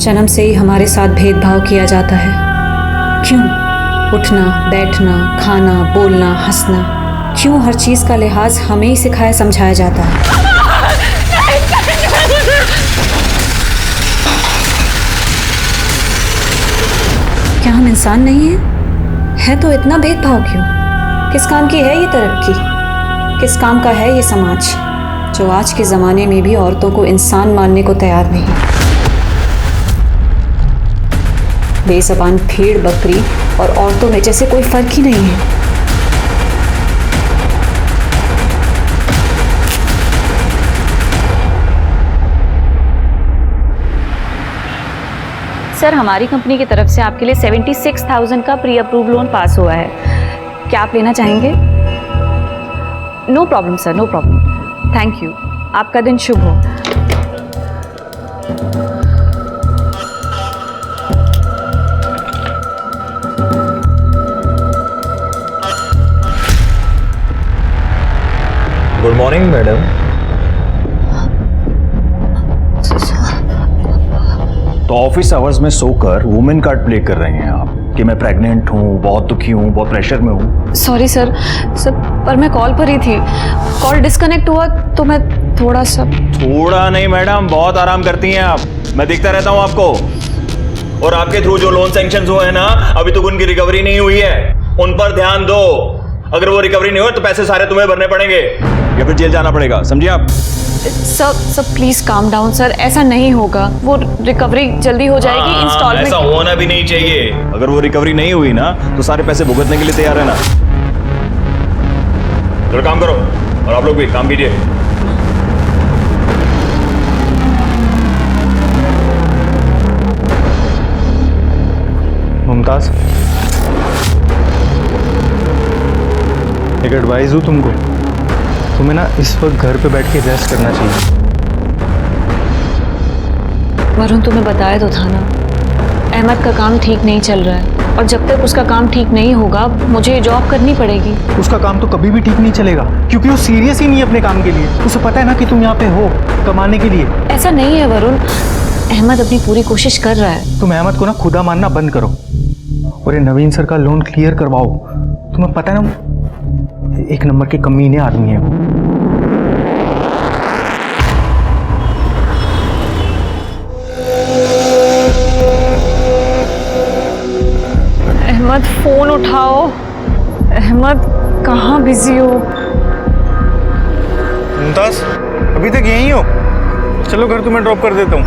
जन्म से ही हमारे साथ भेदभाव किया जाता है। क्यों? उठना, बैठना, खाना, बोलना, हंसना, क्यों हर चीज़ का लिहाज हमें ही सिखाया समझाया जाता है? क्या हम इंसान नहीं हैं? है तो इतना भेदभाव क्यों? किस काम की है ये तरक्की? किस काम का है ये समाज जो आज के ज़माने में भी औरतों को इंसान मानने को तैयार नहीं? बेज़बान भेड़ बकरी और औरतों में जैसे कोई फर्क ही नहीं है। सर, हमारी कंपनी की तरफ से आपके लिए 76,000 का प्री अप्रूव लोन पास हुआ है। क्या आप लेना चाहेंगे? No problem sir, no problem. Thank you. आपका दिन शुभ हो। Good morning madam. तो ऑफिस आवर्स में सोकर वुमेन कार्ड प्ले कर रहे हैं आप कि मैं प्रेग्नेंट हूँ, बहुत दुखी हूँ, बहुत प्रेशर में हूँ। सॉरी सर, पर मैं कॉल पर ही थी। कॉल डिस्कनेक्ट हुआ तो मैं थोड़ा नहीं मैडम, बहुत आराम करती हैं आप। मैं देखता रहता हूँ आपको। और आपके थ्रू जो लोन सैंक्शन हुए हैं ना, अभी तक उनकी रिकवरी नहीं हुई है। उन पर ध्यान दो। अगर वो रिकवरी नहीं हो तो पैसे सारे तुम्हें भरने पड़ेंगे या फिर जेल जाना पड़ेगा, समझिए आप। Sir please calm down sir, ऐसा नहीं होगा। वो रिकवरी जल्दी हो जाएगी। इंस्टॉलमेंट ऐसा होना भी नहीं चाहिए। अगर वो रिकवरी नहीं हुई ना तो सारे पैसे भुगतने के लिए तैयार है ना। चलो काम करो, और आप लोग भी काम कीजिए। मुमताज, एक एडवाइस दूं तुमको। तुम्हें ना इस वक्त घर पे बैठ के रेस्ट करना चाहिए। वरुण, तुम्हें बताया तो था ना, अहमद का काम ठीक नहीं चल रहा है, और जब तक उसका काम ठीक नहीं होगा मुझे जॉब करनी पड़ेगी। उसका काम तो कभी भी ठीक नहीं चलेगा, क्योंकि वो सीरियस ही नहीं है अपने काम के लिए। उसे पता है ना कि तुम यहाँ पे हो कमाने के लिए। ऐसा नहीं है वरुण, अहमद अपनी पूरी कोशिश कर रहा है। तुम अहमद को ना खुदा मानना बंद करो और ये नवीन सर का लोन क्लियर करवाओ। तुम्हें पता है ना, एक नंबर के कमीने आदमी है वो। अहमद फोन उठाओ। अहमद कहाँ बिजी हो? मुमताज, अभी तक यहीं हो? चलो घर तुम्हें ड्रॉप कर देता हूँ।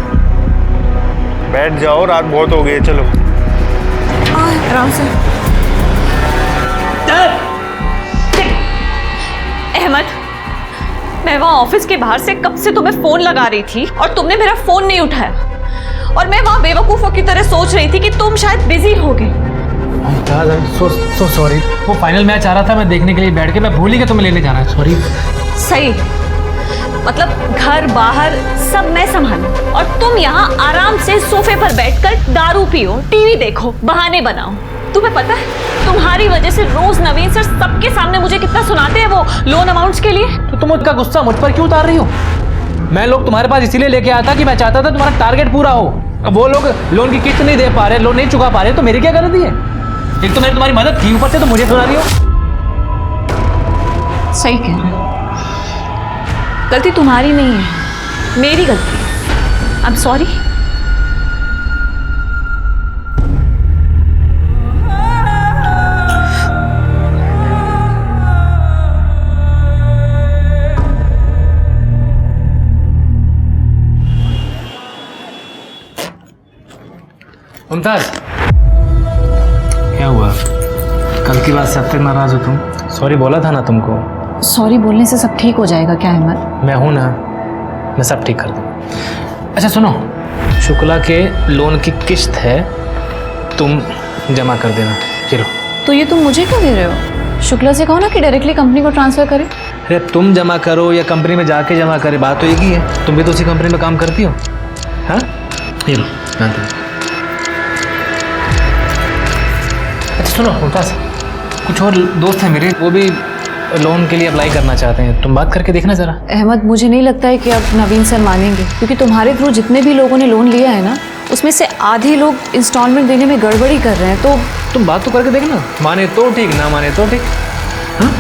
बैठ जाओ, रात बहुत हो गई है। चलो आराम से। अहमद, मैं वहाँ ऑफिस के बाहर से कब से तुम्हें फोन लगा रही थी और तुमने मेरा फोन नहीं उठाया, और मैं वहाँ बेवकूफों की तरह सोच रही थी कि तुम शायद बिजी होगे। So sorry. वो फाइनल मैच आ रहा था, मैं देखने के लिए बैठ के मैं भूल ही गया तुम्हें लेने जाना है। सॉरी। सही, मतलब घर बाहर सब मैं संभालूं और तुम यहाँ आराम से सोफे पर बैठकर दारू पियो, टीवी देखो, बहाने बनाओ। तुम्हें पता है तुम्हारी वजह से रोज नवीन सर सबके सामने मुझे कितना सुनाते हैं वो लोन अमाउंट्स के लिए। तो तुम उसका गुस्सा मुझ पर क्यों उतार रही हो? मैं लोग तुम्हारे पास इसीलिए लेके आया था कि मैं चाहता था तुम्हारा टारगेट पूरा हो। अब वो लोग लोन की किस्त नहीं दे पा रहे, लोन नहीं चुका पा रहे, तो मेरी क्या गलती है? एक तो मैंने तुम्हारी मदद की, ऊपर से तो मुझे सुना रही हो। सही कह रहे हो, गलती तुम्हारी नहीं है, मेरी गलती है। I am sorry. मुमताज, क्या हुआ? कल की बात से अब तक नाराज हो तुम? सॉरी बोला था ना तुमको। सॉरी बोलने से सब ठीक हो जाएगा क्या अहमद? मैं हूं ना, मैं सब ठीक कर दूँ। अच्छा सुनो, शुक्ला के लोन की किस्त है, तुम जमा कर देना। चलो। तो ये तुम मुझे क्यों दे रहे हो? शुक्ला से कहो ना कि डायरेक्टली कंपनी को ट्रांसफर करे। अरे तुम जमा करो या कंपनी में जाके जमा करे, बात तो एक ही है। तुम भी तो उसी कंपनी में काम करती हो। हाँ, ये लो। अच्छा सुनो मुमताज, कुछ और दोस्त हैं मेरे, वो भी लोन के लिए अप्लाई करना चाहते हैं। तुम बात करके देखना जरा। अहमद, मुझे नहीं लगता है कि अब नवीन सर मानेंगे, क्योंकि तुम्हारे थ्रू जितने भी लोगों ने लोन लिया है ना, उसमें से आधे लोग इंस्टॉलमेंट देने में गड़बड़ी कर रहे हैं। तो तुम बात तो करके देखना, माने तो ठीक, ना माने तो ठीक। हाँ?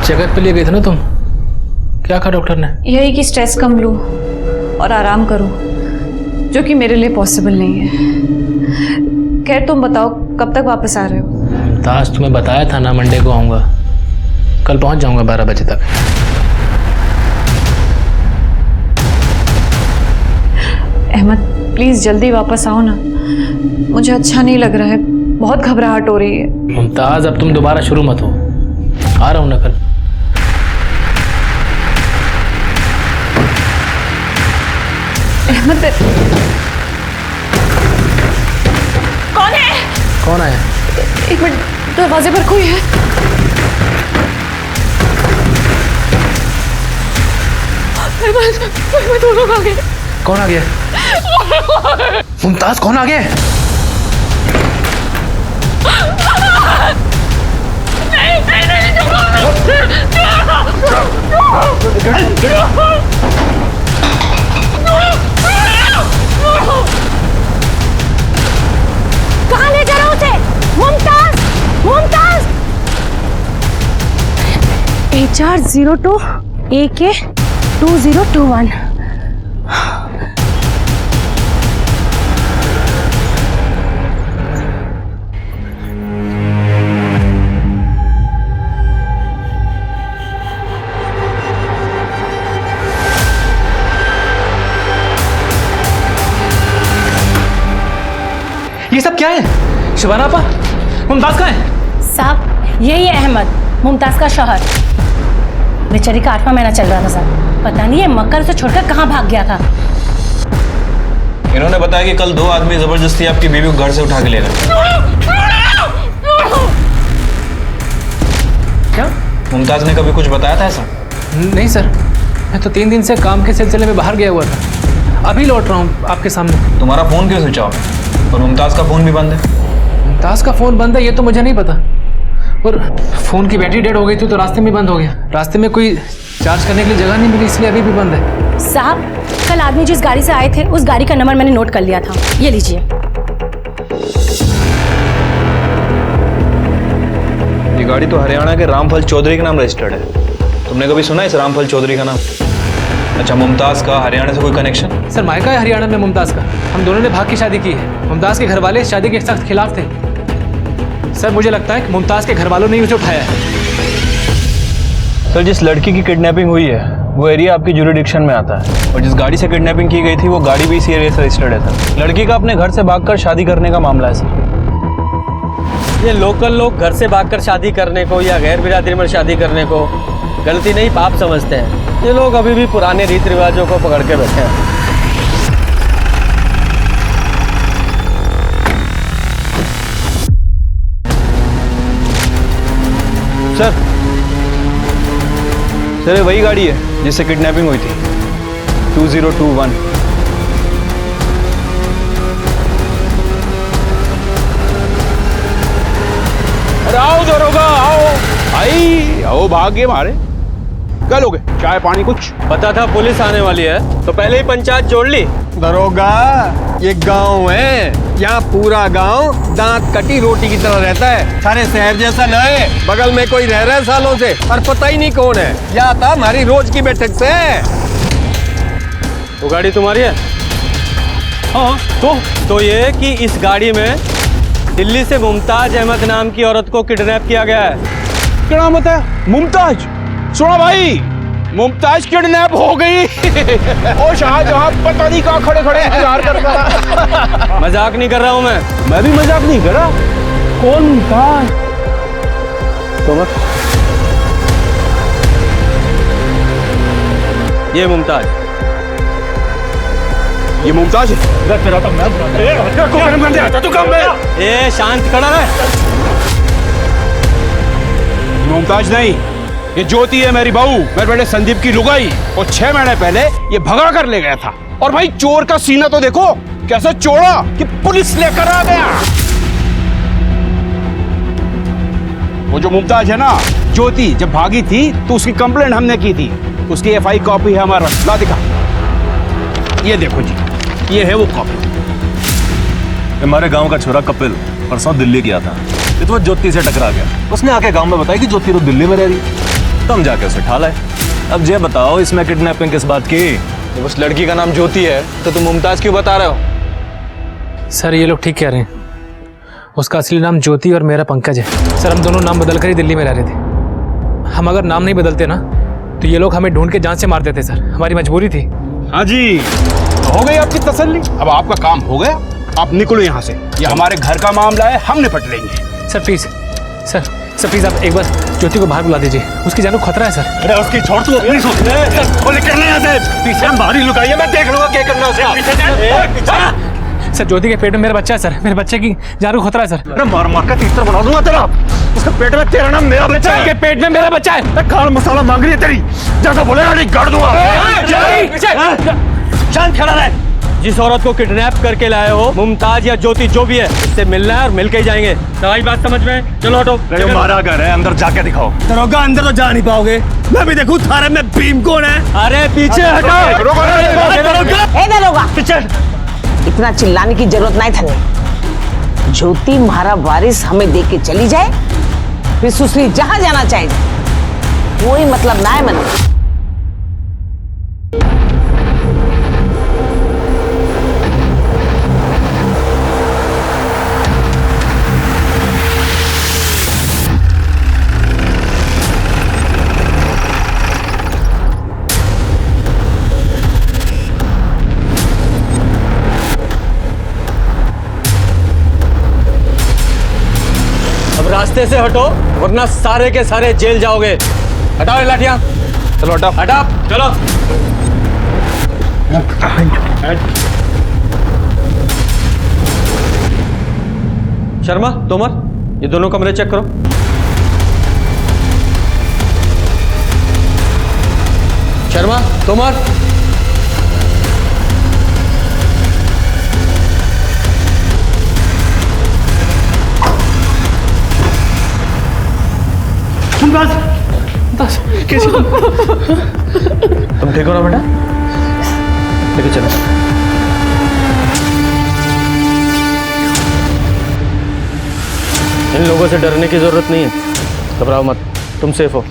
चेकअप पे लिए गए थे ना तुम, क्या कहा डॉक्टर ने? यही कि स्ट्रेस कम लूँ और आराम करूँ, जो कि मेरे लिए पॉसिबल नहीं है। खैर तुम बताओ कब तक वापस आ रहे हो? मुमताज तुम्हें बताया था ना मंडे को आऊँगा, कल पहुँच जाऊँगा 12 बजे तक। अहमद प्लीज़ जल्दी वापस आओ ना, मुझे अच्छा नहीं लग रहा है, बहुत घबराहट हो रही है। मुमताज अब तुम दोबारा शुरू मत हो, आ रहा हूँ ना कल। अहमद कौन है? कौन आया? एक मिनट, दरवाजे पर कोई है। अहमद वो लोग आ गए। कौन आ गया? मुमताज कौन आ गया? कहाँ ले जा रहा उसे? मुमताज, मुमताज। HR02 AK 2021। ये सब क्या है? शिबाना आपा, मुमताज कहाँ है? साहब यही है अहमद, मुमताज का शौहर। बेचारी का 8वां महीना चल रहा था साहब, पता नहीं ये मक्कर उसे छोड़कर कहाँ भाग गया था। इन्होंने बताया कि कल 2 आदमी जबरदस्ती आपकी बीवी को घर से उठा के ले गए। क्या? मुमताज ने कभी कुछ बताया था ऐसा? नहीं सर, मैं तो 3 दिन से काम के सिलसिले में बाहर गया हुआ था, अभी लौट रहा हूँ आपके सामने। तुम्हारा फोन क्यों स्विच ऑफ है और मुमताज का फोन भी बंद है? मुमताज का फोन बंद है ये तो मुझे नहीं पता, और फोन की बैटरी डेड हो गई थी तो रास्ते में बंद हो गया। रास्ते में कोई चार्ज करने के लिए जगह नहीं मिली, इसलिए अभी भी बंद है। साहब कल आदमी जिस गाड़ी से आए थे उस गाड़ी का नंबर मैंने नोट कर लिया था, ये लीजिए। ये गाड़ी तो हरियाणा के रामफल चौधरी के नाम रजिस्टर्ड है। तुमने कभी सुना है इस रामफल चौधरी का नाम? अच्छा, मुमताज का हरियाणा से कोई कनेक्शन? सर मायका है हरियाणा में मुमताज का, हम दोनों ने भाग की शादी की है। मुमताज के घर वाले इस शादी के सख्त खिलाफ थे। सर मुझे लगता है कि मुमताज के घर वालों ने उसे उठाया है। सर जिस लड़की की किडनैपिंग हुई है वो एरिया आपकी ज्यूरिडिक्शन में आता है, और जिस गाड़ी से किडनैपिंग की गई थी वो गाड़ी भी इसी एरिया से रजिस्टर्ड है सर। लड़की का अपने घर से भागकर शादी करने का मामला है सर। ये लोकल लोग घर से भागकर शादी करने को या गैर बिरादरी में शादी करने को गलती नहीं पाप समझते हैं। ये लोग अभी भी पुराने रीति रिवाजों को पकड़ के बैठे हैं। सर ये वही गाड़ी है जिससे किडनैपिंग हुई थी, 2021। अरे आओ दरोगा आओ, आई आओ, भाग्य मारे। क्या लोगे? चाय पानी कुछ? पता था पुलिस आने वाली है तो पहले ही पंचायत जोड़ ली। दरोगा ये गांव है, यहाँ पूरा गांव दांत कटी रोटी की तरह रहता है। सारे शहर जैसा न है, बगल में कोई रह रहा है सालों से और पता ही नहीं कौन है। या था हमारी रोज की बैठक से। वो गाड़ी तुम्हारी है? हाँ तो ये कि इस गाड़ी में दिल्ली से मुमताज अहमद नाम की औरत को किडनैप किया गया है। क्या नाम होता है? मुमताज। सुना भाई, मुमताज किडनैप हो गई। ओ शाहजहां पता नहीं कहाँ खड़े खड़े इंतजार कर रहा था। मजाक नहीं कर रहा हूँ मैं भी मजाक नहीं कर रहा। कौन मुमताज? तो मत। ये मुमताज, ये मुमताज है। तेरा तो मैं ये शांत खड़ा रहे। मुमताज नहीं, ये ज्योति है मेरी बहू, मेरे बेटे संदीप की लुगाई। और 6 महीने पहले ये भगा कर ले गया था। और भाई चोर का सीना तो देखो कैसे चोड़ा कि पुलिस लेकर आ गया। वो जो मुमताज है ना ज्योति, जब भागी थी तो उसकी कंप्लेंट हमने की थी। उसकी एफआई कॉपी है हमारा, ला दिखा। ये देखो जी, ये है वो कॉपी। हमारे गांव का छोरा कपिल परसों दिल्ली गया था, तो वो ज्योति से टकरा गया। उसने आके गांव में बताया कि ज्योति तो दिल्ली में रह रही, तो हम जाके उसे उठा लाए। अब ये बताओ इसमें किडनैपिंग किस बात की? उस लड़की का नाम ज्योति है तो तुम मुमताज क्यों बता रहे हो? सर ये लोग ठीक कह रहे हैं, उसका असली नाम ज्योति और मेरा पंकज है। सर हम दोनों नाम बदल कर ही दिल्ली में रह रहे थे। हम अगर नाम नहीं बदलते ना तो ये लोग हमें ढूंढ के जान से मार देते सर, हमारी मजबूरी थी। हाँ जी, तो हो गई आपकी तसल्ली। अब आपका काम हो गया, आप निकलो यहाँ से। ये हमारे घर का मामला है, हम निपट लेंगे। सर प्लीज, सर प्लीज आप एक बार ज्योति को बाहर बुला दीजिए, उसकी जान को खतरा है सर। अरे उसकी छोड़ तू अपनी सोच। बोले करना यहाँ से, पीछे हम बाहर ही लुकाइए, मैं देख लूंगा क्या करना उसे। सर ज्योति के पेट में मेरा बच्चा है सर, मेरे बच्चे की जान को खतरा है सर। अरे मार मार का तीतर बना दूंगा तेरा। उसके पेट में तेरा नाम, मेरा बच्चा है। के पेट में मेरा बच्चा है। खान मसाला मांग रही है तेरी, जैसा बोलेगा नहीं गाड़ दूंगा। शांत खड़ा रहे। जिस औरत को किडनैप करके लाए हो, मुमताज या ज्योति जो भी है, उससे मिलना है और मिलके ही जाएंगे। तुम्हारी बात समझ में? चलो हटो। हमारा घर है, अंदर जाके दिखाओ। दरोगा अंदर तो जा नहीं पाओगे। मैं भी देखूं थारे में भीम कौन है। अरे पीछे हटो। दरोगा पीछे। इतना चिल्लाने की जरूरत नहीं था। ज्योति हमारा वारिस हमें देख के चली जाए, फिर सुसरी जहां जाना चाहे, कोई मतलब ना है मन। रास्ते से हटो वरना सारे के सारे जेल जाओगे। हटाओ लाठियां। चलो हटाओ। हटाओ चलो। शर्मा, तोमर, ये दोनों कमरे चेक करो। शर्मा, तोमर, कैसे तुम ठीक हो ना बेटा? लेके चलो। इन लोगों से डरने की जरूरत नहीं है, घबराओ मत, तुम सेफ हो।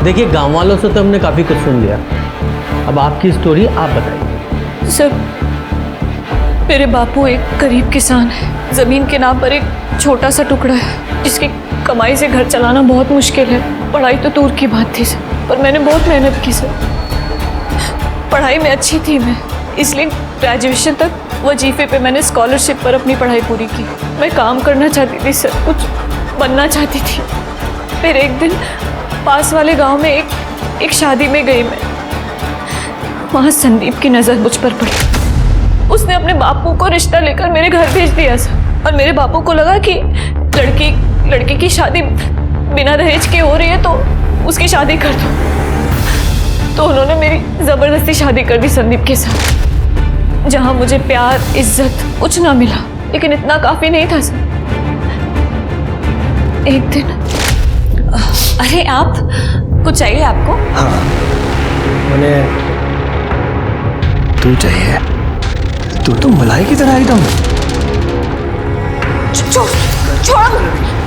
देखिए गांव वालों से तो हमने काफी कुछ सुन लिया, अब आपकी स्टोरी आप बताइए। सर मेरे बापू एक गरीब किसान है, जमीन के नाम पर एक छोटा सा टुकड़ा है जिसकी कमाई से घर चलाना बहुत मुश्किल है। पढ़ाई तो दूर की बात थी सर, पर मैंने बहुत मेहनत की सर। पढ़ाई में अच्छी थी मैं, इसलिए ग्रेजुएशन तक वजीफे पे मैंने स्कॉलरशिप पर अपनी पढ़ाई पूरी की। मैं काम करना चाहती थी सर, कुछ बनना चाहती थी। फिर एक दिन पास वाले गांव में एक शादी में गई मैं। वहां संदीप की नजर मुझ पर पड़ी। उसने अपने बापू को रिश्ता लेकर मेरे घर भेज दिया सर, और मेरे बापू को लगा कि लड़की की शादी बिना दहेज के हो रही है तो उसकी शादी कर दो। तो उन्होंने मेरी जबरदस्ती शादी कर दी संदीप के साथ, जहां मुझे प्यार इज्जत कुछ ना मिला, लेकिन इतना काफी नहीं था सर। एक दिन अरे आप कुछ चाहिए आपको? हाँ मैंने तू चाहिए। तू तो मलाई की तरह एकदम।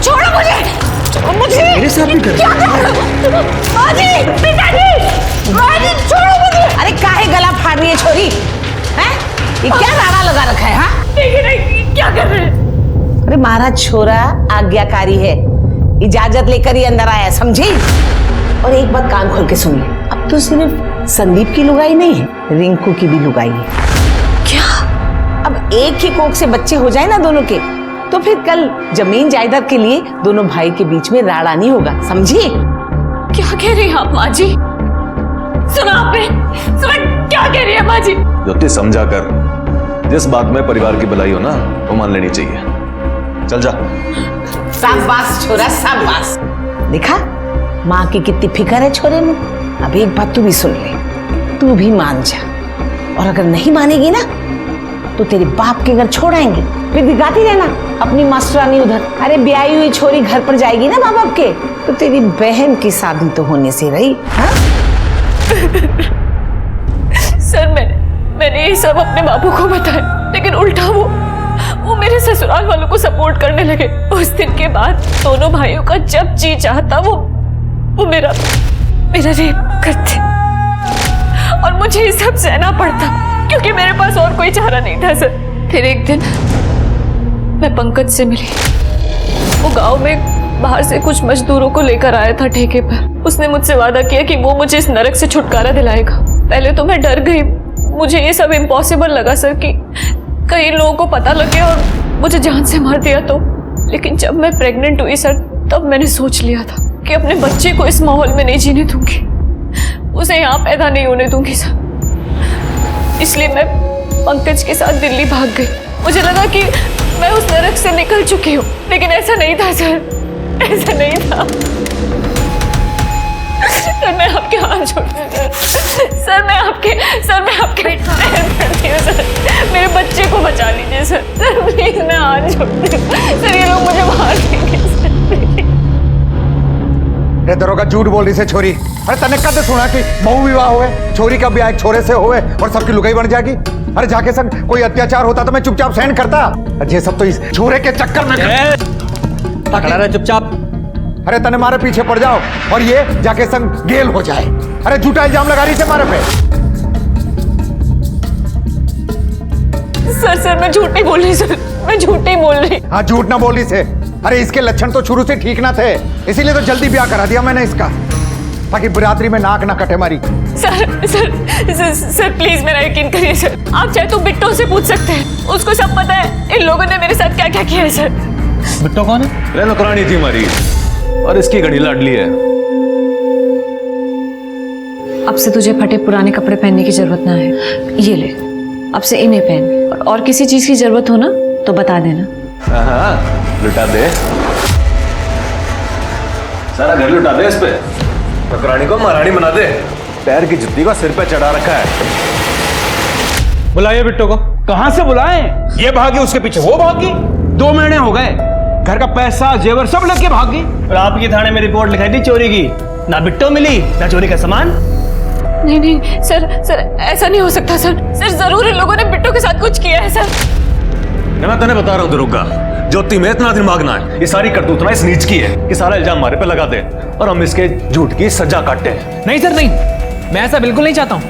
छोड़ो मुझे, मेरे साथ भी कर। क्या कर रहे हो? माजी, पिताजी, माजी छोड़ो मुझे। अरे काहे गला फाड़ रही है छोरी? हैं? ये क्या राड़ा लगा रखा है? हाँ? नहीं, क्या कर रहे हैं? अरे महाराज छोरा आज्ञाकारी है, इजाजत लेकर ही अंदर आया, समझी? और एक बात कान खोल के सुन ले, अब तो सिर्फ संदीप की लुगाई नहीं है, रिंकू की भी लुगाई है। क्या? अब एक ही कोख से बच्चे हो जाए ना दोनों के, तो फिर कल जमीन जायदाद के लिए दोनों भाई के बीच में राड़ा नहीं होगा, समझी? क्या कह रही हैं आप माँ जी? सुना आपने? सुना क्या कह रही है माँ जी? ज्योति समझा कर, जिस बात में परिवार की भलाई हो ना वो मान लेनी चाहिए। चल जा। शाबाश छोरा शाबाश। देखा माँ की कितनी फिक्र है छोरे में। अब एक बात तू भी सुन ले, तू भी मान जा, और अगर नहीं मानेगी ना तो तेरे बाप के घर छोड़ आएंगे, फिर दिखाती रहना अपनी मास्टरानी उधर। अरे ब्याही हुई छोरी घर पर जाएगी ना माँ बाप के, तो तेरी बहन की शादी तो होने से रही। हाँ? सर मैंने ये सब अपने बाबू को बताया, लेकिन उल्टा वो मेरे ससुराल वालों को सपोर्ट करने लगे। उस दिन के बाद दोनों भाइयों का जब जी चाहता वो मेरा रेप करते, और मुझे ये सब सहना पड़ता क्योंकि मेरे पास और कोई चारा नहीं था सर। फिर एक दिन मैं पंकज से मिली। वो गांव में बाहर से कुछ मजदूरों को लेकर आया था ठेके पर। उसने मुझसे वादा किया कि वो मुझे इस नरक से छुटकारा दिलाएगा। पहले तो मैं डर गई, मुझे ये सब इम्पॉसिबल लगा सर कि कई लोगों को पता लग गया और मुझे जान से मार दिया तो। लेकिन जब मैं प्रेग्नेंट हुई सर, तब मैंने सोच लिया था कि अपने बच्चे को इस माहौल में नहीं जीने दूंगी, उसे यहाँ पैदा नहीं होने दूंगी सर। इसलिए मैं पंकज के साथ दिल्ली भाग गई। मुझे लगा कि मैं उस नरक से निकल चुकी हूँ, लेकिन ऐसा नहीं था सर, ऐसा नहीं था। सर मैं आपके हाथ जोड़ती हूँ सर, मैं आपके पैर पड़ती हूँ सर, मेरे बच्चे को बचा लीजिए सर। सर प्लीज मैं हाथ जोड़ती हूँ सर, ये लोग मुझे मार देंगे सर। रे दरोगा झूठ बोल रही से छोरी। अरे तने कद सुना कि बहु विवाह हुए, छोरी का ब्याह एक छोरे से हुए और सबकी लुगाई बन जाएगी। अरे जाके संग कोई अत्याचार होता तो मैं चुपचाप सहन करता। ये सब तो इस छोरे के चक्कर में खड़ा रहे चुपचाप। अरे तने मारे पीछे पड़ जाओ और ये जाके संग गेल हो जाए। अरे झूठा इल्जाम लगा रही से मारे पे। सर मैं झूठ नहीं बोल रही सर, मैं झूठ नहीं बोल रही। हाँ झूठ ना बोल रही से। अरे इसके लक्षण तो शुरू से ठीक ना थे, इसीलिए तो जल्दी ब्याह करा दिया मैंने इसका, ताकि बिरादरी में नाक ना कटे मारी। सर प्लीज मेरा यकीन करिए सर। आप चाहे तो बिट्टो से पूछ सकते हैं, उसको सब पता है इन लोगों ने मेरे साथ क्या क्या किया है सर। बिट्टो कौन है? नौकरानी थी हमारी, और इसकी घड़ी लाडली है। अब से तुझे फटे पुराने कपड़े पहनने की जरूरत ना है, ये ले अब से इन्हें पहन। और किसी चीज की जरूरत हो ना तो बता देना। हाँ लुटा दे, सारा घर लुटा दे इस पे। नौकरानी को महारानी बना दे, पैर की जुत्ती को सिर पे चढ़ा रखा है। बुलाइए बिट्टो को। कहां से बुलाएं? ये भागी, उसके पीछे वो भागी। 2 महीने हो गए, घर का पैसा जेवर सब लेके भागी। और आपकी थाने में रिपोर्ट लिखाई थी चोरी की, ना बिट्टो मिली ना चोरी का सामान। नहीं सर ऐसा नहीं हो सकता सर। जरूर इन लोगों ने बिट्टो के साथ कुछ किया है सर। मैं तेने बता रहा हूँ दरोगा, ज्योति में इतना दिमाग ना है। ये सारी करतूत ना इस नीच की है कि सारा इल्जाम हमारे पे लगा दे और हम इसके झूठ की सजा काटते हैं। नहीं सर नहीं, मैं ऐसा बिल्कुल नहीं चाहता हूँ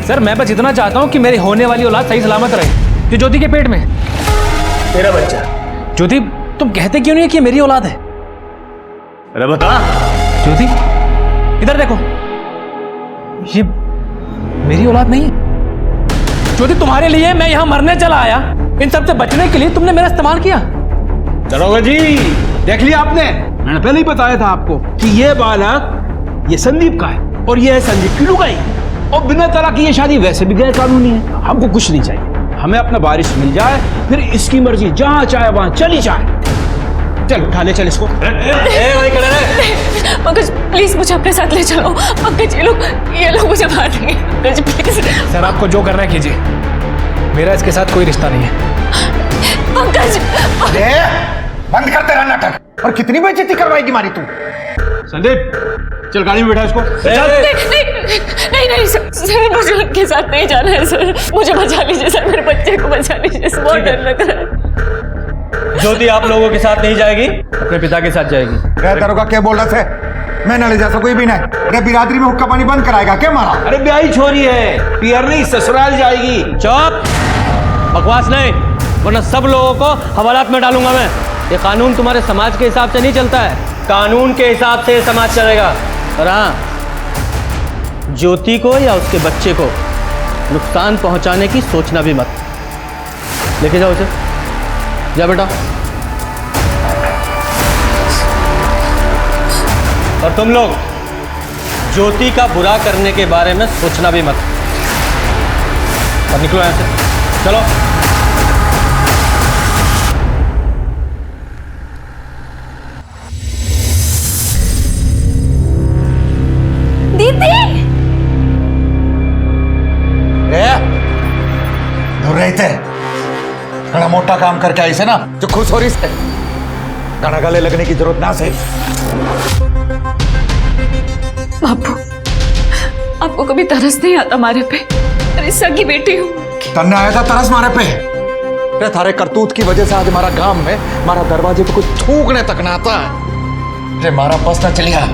सर। मैं बस इतना चाहता हूँ कि मेरी होने वाली औलाद सही सलामत रहे, जो ज्योति के पेट में तेरा बच्चा। ज्योति तुम कहते क्यों नहीं है कि मेरी औलाद है? अरे बता ज्योति, इधर देखो, ये मेरी औलाद नहीं है। ज्योति तुम्हारे लिए मैं यहां मरने चला आया, इन सब से बचने के लिए तुमने मेरा इस्तेमाल किया। दरोगा जी देख लिया आपने, मैंने पहले ही बताया था आपको कि ये बालक ये संदीप का है और ये है संदीप की लुगाई। और बिना तलाक की ये शादी वैसे भी गैर कानूनी है। हमको कुछ नहीं चाहिए, हमें अपना बारिश मिल जाए, फिर इसकी मर्जी, जहां चाहे वहां चली जाए। चल उठा ले, चल इसको। पंकज प्लीज मुझे अपने साथ ले चलो। पंकज ये लोग मुझे मार देंगे। पंकज प्लीज। सर आपको जो करना है कीजिए, मेरा इसके साथ कोई रिश्ता नहीं है। पंकज बंद कर तेरा नाटक। और कितनी बेइज्जती करवाएगी मारी तू? संदीप चल गाड़ी में बैठा इसको। नहीं सर मुझे उनके साथ नहीं जाना है सर। मुझे बचा लीजिए सर, मेरे बच्चे को बचा लीजिए, बहुत डर लग रहा है। ज्योति आप लोगों के साथ नहीं जाएगी, अपने पिता के साथ जाएगी। दरोगा क्या बोल रहा थे? मैं न ले जा कोई भी नहीं। अरे बिरादरी में हुक्का पानी बंद कराएगा क्या मारा? अरे ब्याही छोरी है, पियर नहीं ससुराल जाएगी। चुप, बकवास नहीं, वरना सब लोगों को हवालात में डालूंगा मैं। ये कानून तुम्हारे समाज के हिसाब से नहीं चलता है, कानून के हिसाब से समाज चलेगा। और हाँ, ज्योति को या उसके बच्चे को नुकसान पहुंचाने की सोचना भी मत। लेके जाओ उसे, जा बेटा। और तुम लोग ज्योति का बुरा करने के बारे में सोचना भी मत। और निकलो यहाँ से, चलो। दीदी दूर रहते घना मोटा काम करके आई से ना जो खुश हो रही से घना गले लगने की जरूरत ना से। बापू, आपको कभी तरस नहीं आता मारे पे? अरे सगी बेटी हूँ। तन्ने आया था तरस मारे पे? अरे थारे करतूत की वजह से आज हमारा गांव में हमारा दरवाजे पे कुछ थूकने तक ना आता। अरे मारा बस ना चलिया,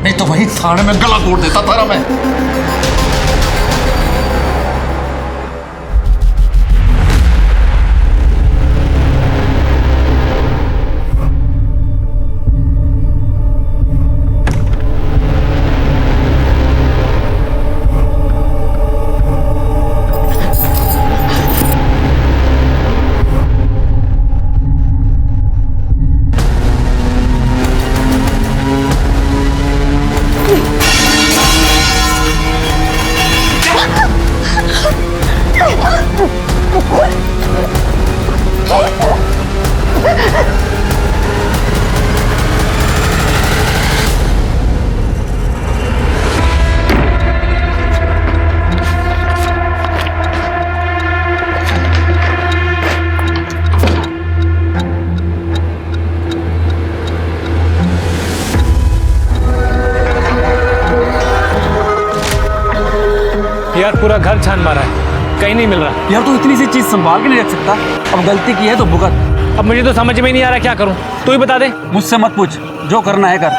नहीं तो वही थाने में गला तोड़ देता थारा मैं। यार पूरा घर छान मारा है, कहीं नहीं मिल रहा। यार तू इतनी सी चीज संभाल के नहीं रख सकता? अब गलती की है तो भुगत। अब मुझे तो समझ में नहीं आ रहा क्या करूं, तू ही बता दे। मुझसे मत पूछ, जो करना है कर।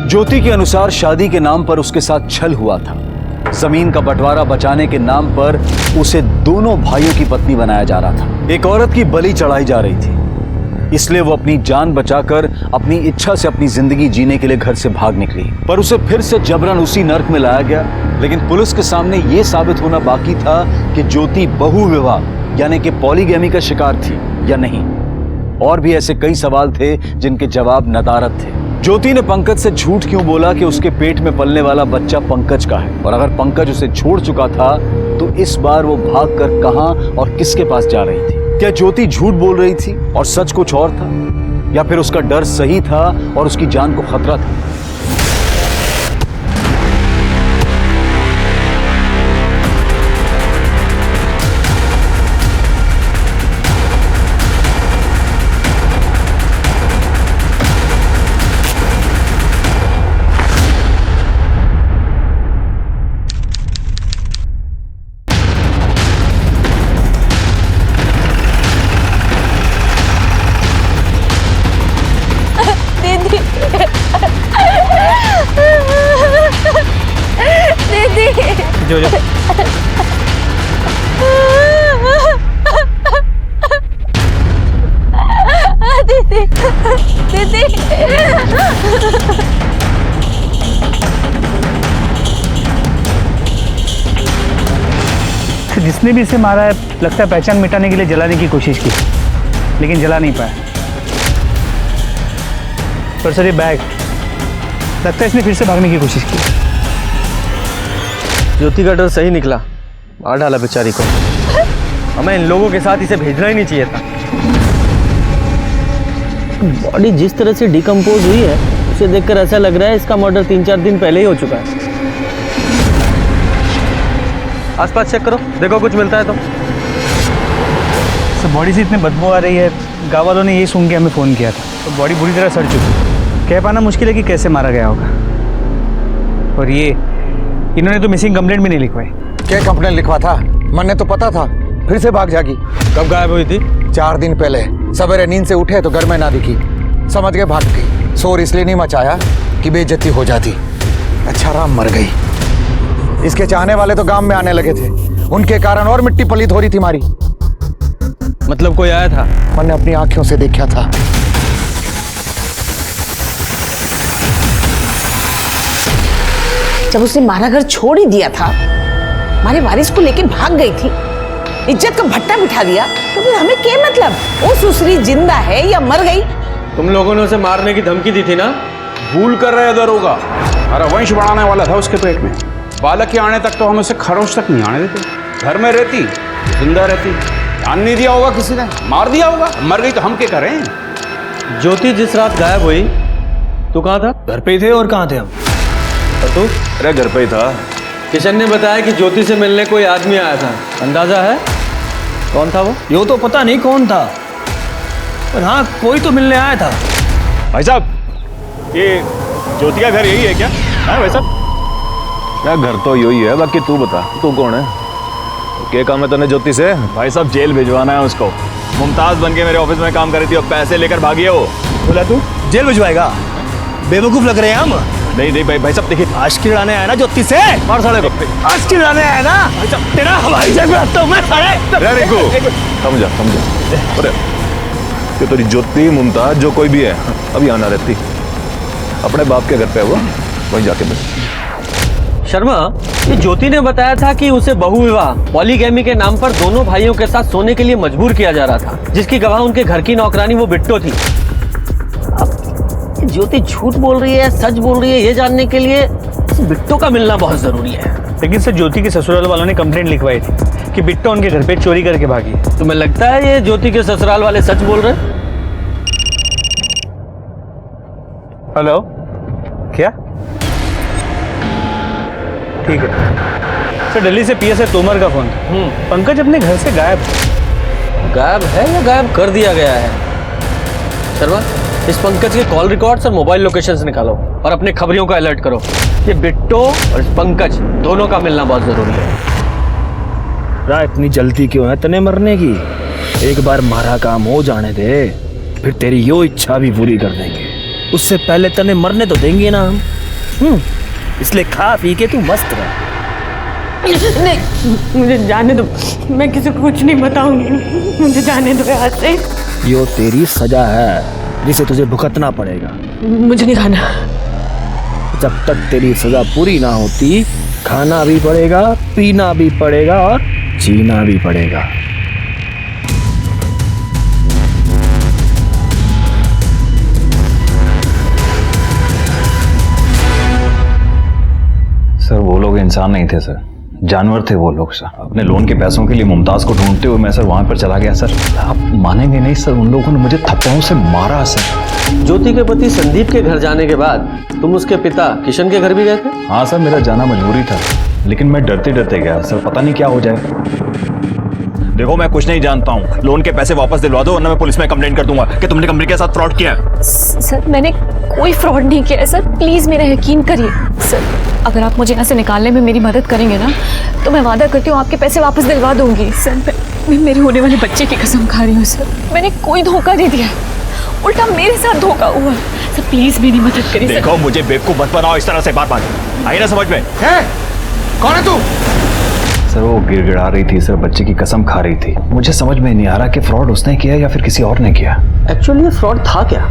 ज्योति के अनुसार शादी के नाम पर उसके साथ छल हुआ था। जमीन का बंटवारा बचाने के नाम पर उसे दोनों भाइयों की पत्नी बनाया जा रहा था। एक औरत की बलि चढ़ाई जा रही थी, इसलिए वो अपनी जान बचाकर अपनी इच्छा से अपनी जिंदगी जीने के लिए घर से भाग निकली। पर उसे फिर से जबरन उसी नर्क में लाया गया। लेकिन पुलिस के सामने यह साबित होना बाकी था कि ज्योति बहु विवाह यानी कि पॉलीगैमी का शिकार थी या नहीं। और भी ऐसे कई सवाल थे जिनके जवाब नदारद थे। ज्योति ने पंकज से झूठ क्यों बोला कि उसके पेट में पलने वाला बच्चा पंकज का है? और अगर पंकज उसे छोड़ चुका था तो इस बार वो भागकर कहां और किसके पास जा रही थी? क्या ज्योति झूठ बोल रही थी और सच कुछ और था, या फिर उसका डर सही था और उसकी जान को खतरा था? जो जो दीदी दीदी जिसने भी इसे मारा है लगता है पहचान मिटाने के लिए जलाने की कोशिश की, लेकिन जला नहीं पाया। पर सर ये बैग लगता है इसने फिर से भागने की कोशिश की। ज्योति का डर सही निकला, मार डाला बेचारी को। हमें इन लोगों के साथ इसे भेजना ही नहीं चाहिए था। बॉडी जिस तरह से डिकम्पोज हुई है उसे देखकर ऐसा लग रहा है इसका मर्डर 3-4 दिन पहले ही हो चुका है। आसपास चेक करो, देखो कुछ मिलता है तो। सर बॉडी से इतनी बदबू आ रही है, गाँव वालों ने यही सुन के हमें फ़ोन किया था। तो बॉडी बुरी तरह सड़ चुकी, कह पाना मुश्किल है कि कैसे मारा गया होगा। और ये इन्होंने तो मिसिंग कंप्लेंट भी नहीं लिखवाई। क्या कंप्लेंट लिखवा था? मन ने तो पता था फिर से भाग जाएगी। कब गायब हुई थी? 4 दिन पहले सवेरे नींद से उठे तो घर में ना दिखी, समझ के भाग गई। शोर इसलिए नहीं मचाया कि बेइज्जती हो जाती। अच्छा राम मर गई। इसके चाहने वाले तो गांव में आने लगे थे, उनके कारण और मिट्टी पलीत हो रही थी हमारी। मतलब कोई आया था? मैंने अपनी आंखों से देखा था। जब उसने मारा घर छोड़ ही दिया था, हमारे वारिस को लेके भाग गई थी, इज्जत का भट्टा बिठा दिया, तो फिर हमें क्या मतलब? वो सुसरी जिंदा है या मर गई? तुम लोगों ने उसे मारने की धमकी दी थी ना? भूल कर रहे दरोगा, हमारा वंश बढ़ाने वाला था उसके पेट में। बालक के आने तक तो हम उसे खरोच तक नहीं आने देते। घर में रहती, जिंदा रहती, ध्यान नहीं दिया होगा किसी ने, मार दिया होगा। मर गई तो हम क्या करें? ज्योति जिस रात गायब हुई, तू कहाँ था? घर पे ही थे और कहाँ थे हम? और तू? अरे घर पे ही था। किशन ने बताया कि ज्योति से मिलने कोई आदमी आया था, अंदाजा है कौन था वो? यो तो पता नहीं कौन था, पर हाँ कोई तो मिलने आया था। भाई साहब, ये ज्योति का घर यही है क्या? हाँ भाई साहब, क्या घर तो यही है, बाकी तू बता, तू कौन है? क्या काम है तूने ज्योति से? भाई साहब जेल भिजवाना है उसको। मुमताज बन के मेरे ऑफिस में काम कर रही थी और पैसे लेकर भागी है वो। बोला तू जेल भिजवाएगा? बेवकूफ लग रहे हैं हम। नहीं नहीं भाई साहब देखिए, आशिकी लड़ाने आया ना ज्योति से, मार साले को। आशिकी लड़ाने आया ना तेरा हवाई जहाज में आता हूं मैं साले। समझा अरे कि तेरी ज्योति मुमताज जो कोई भी है अभी आना रहती, अपने बाप के घर पे है वो, वहीं जाके बस। शर्मा, ये ज्योति ने बताया था कि उसे बहुविवाह पॉलीगैमी के नाम पर दोनों भाइयों के साथ सोने के लिए मजबूर किया जा रहा था, जिसकी गवाह उनके घर की नौकरानी वो बिट्टो थी। अब ज्योति झूठ बोल रही है सच बोल रही है, ये जानने के लिए बिट्टो का मिलना बहुत जरूरी है। लेकिन सर ज्योति के ससुराल वालों ने कंप्लेंट लिखवाई थी कि बिट्टो उनके घर पे चोरी करके भागी। तुम्हें लगता है ये ज्योति के ससुराल वाले सच बोल रहे? हेलो, क्या? ठीक है सर, दिल्ली से पीएसआई तोमर का फोन था। पंकज अपने घर से गायब है या गायब कर दिया गया है? शर्मा, इस पंकज के कॉल रिकॉर्ड्स और मोबाइल लोकेशंस निकालो और अपने खबरियों का अलर्ट करो। ये बिट्टो और इस पंकज दोनों का मिलना बहुत जरूरी है। इतनी जल्दी क्यों है तने मरने की? एक बार मारा काम हो जाने दे, फिर तेरी यो इच्छा भी पूरी कर देंगे। उससे पहले तने मरने तो देंगे ना हम। इसलिए खा पी के तू मस्त रह। नहीं, मुझे जाने दो, मैं किसी को कुछ नहीं बताऊंगी, मुझे जाने दो यहाँ से। यो तेरी सजा है जिसे तुझे भुगतना पड़ेगा। मुझे नहीं खाना। जब तक तेरी सजा पूरी ना होती, खाना भी पड़ेगा, पीना भी पड़ेगा और जीना भी पड़ेगा। सर वो लोग इंसान नहीं थे सर, जानवर थे वो लोग सर। अपने लोन के पैसों के लिए मुमताज को ढूंढते हुए मैं सर वहां पर चला गया सर। आप मानेंगे नहीं सर, उन लोगों ने मुझे थप्पड़ों से मारा सर। ज्योति के पति संदीप के घर जाने के बाद तुम उसके पिता किशन के घर भी गए थे? हाँ सर, मेरा जाना मजबूरी था, लेकिन मैं डरते डरते गया सर, पता नहीं क्या हो जाए। देखो मैं कुछ नहीं जानता हूँ, लोन के पैसे वापस दिलवा दो वरना मैं पुलिस में कंप्लेंट कर दूंगा कि तुमने कंपनी के साथ फ्रॉड किया है। सर मैंने कोई फ्रॉड नहीं किया है सर, प्लीज मेरा यकीन करिए सर। अगर आप मुझे यहाँ से निकालने में मेरी मदद करेंगे ना, तो मैं वादा करती हूँ आपके पैसे वापस दिलवा दूंगी सर। मैं मेरे होने वाले बच्चे की कसम खा रही हूँ सर, मैंने कोई धोखा नहीं दिया, उल्टा मेरे साथ धोखा हुआ सर। प्लीज मेरी मदद करिए। देखो मुझे बेवकूफ मत बनाओ इस तरह से, बार बार आई ना समझ में। कौन है तू? सर वो गिड़गिड़ा रही थी सर, बच्चे की कसम खा रही थी। मुझे समझ में नहीं आ रहा कि फ्रॉड उसने किया या फिर किसी और ने किया। एक्चुअली ये फ्रॉड था क्या,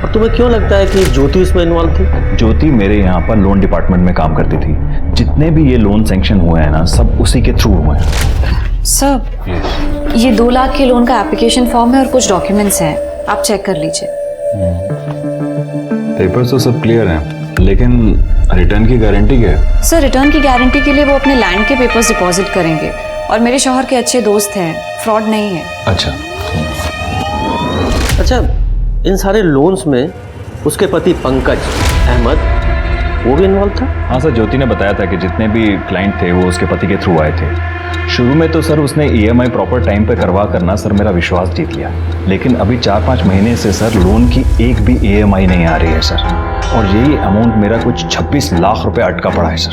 और तुम्हें क्यों लगता है कि ज्योति इसमें इन्वॉल्व थी? ज्योति मेरे यहाँ पर लोन डिपार्टमेंट में काम करती थी। जितने भी ये लोन सैंक्शन हुए हैं ना, सब उसी के थ्रू हुए हैं। सर ये 2 लाख के लोन का एप्लीकेशन फॉर्म है और कुछ डॉक्यूमेंट्स हैं, आप चेक कर लीजिए। पेपर्स तो सब क्लियर हैं, लेकिन रिटर्न की गारंटी क्या है? सर रिटर्न की गारंटी के लिए वो अपने लैंड के पेपर्स डिपॉजिट करेंगे, और मेरे शौहर के अच्छे दोस्त हैं, फ्रॉड नहीं है। अच्छा, इन सारे लोन्स में उसके पति पंकज अहमद वो भी इन्वॉल्व था? हाँ सर, ज्योति ने बताया था कि जितने भी क्लाइंट थे वो उसके पति के थ्रू आए थे। शुरू में तो सर उसने EMI प्रॉपर टाइम पे करवा करना सर मेरा विश्वास जीत लिया, लेकिन अभी 4-5 महीने से सर लोन की एक भी EMI नहीं आ रही है सर, और यही अमाउंट मेरा कुछ 26 लाख रुपए अटका पड़ा है सर।